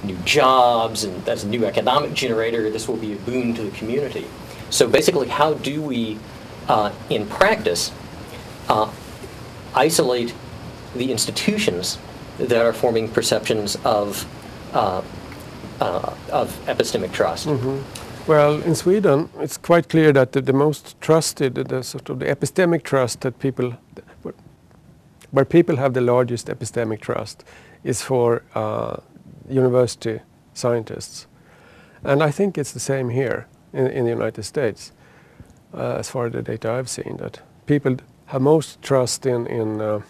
new jobs, and as a new economic generator, this will be a boon to the community. So basically, how do we, in practice, isolate the institutions that are forming perceptions of epistemic trust? Mm-hmm. Well, in Sweden, it's quite clear that the most trusted, the sort of the epistemic trust that people, where people have the largest epistemic trust, is for university scientists. And I think it's the same here in the United States, as far as the data I've seen, that people have most trust in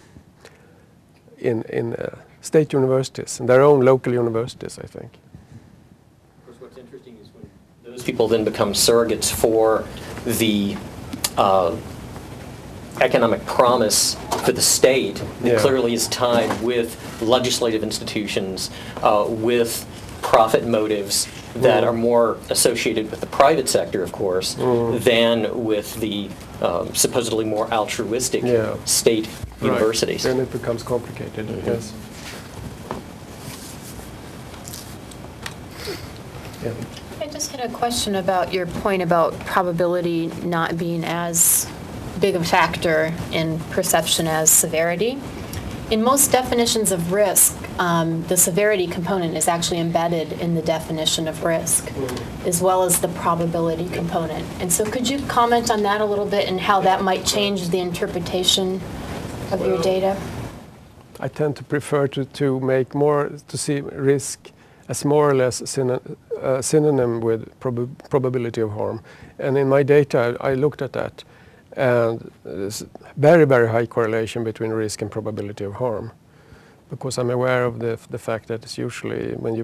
state universities, and their own local universities, I think. Of course, what's interesting is when those people then become surrogates for the economic promise for the state that clearly is tied with legislative institutions, with profit motives that are more associated with the private sector, of course, than with the supposedly more altruistic state universities. Then it becomes complicated, yes. Yeah. I just had a question about your point about probability not being as big a factor in perception as severity. In most definitions of risk, the severity component is actually embedded in the definition of risk, as well as the probability component. And so could you comment on that a little bit and how that might change the interpretation of your data? I tend to prefer to make more, to see risk as more or less synonym with probability of harm. And in my data, I looked at that. And there's very, very high correlation between risk and probability of harm, because I'm aware of the fact that it's usually when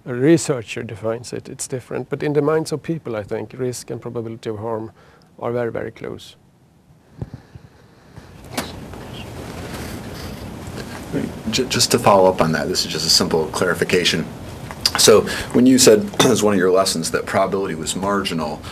a researcher defines it, it's different. But in the minds of people, I think risk and probability of harm are very, very close. Just to follow up on that, this is just a simple clarification. So when you said as one of your lessons that probability was marginal,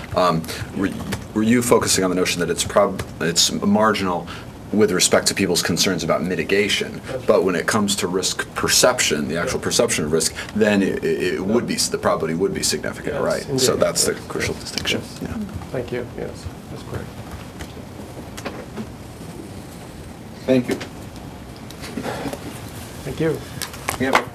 were you focusing on the notion that it's marginal with respect to people's concerns about mitigation, but when it comes to risk perception, the actual perception of risk, then it would be, the probability would be significant, yes, right? Indeed. So that's the crucial distinction. Yes. Yeah. Thank you. Yes, that's correct. Thank you. Thank you. Yeah.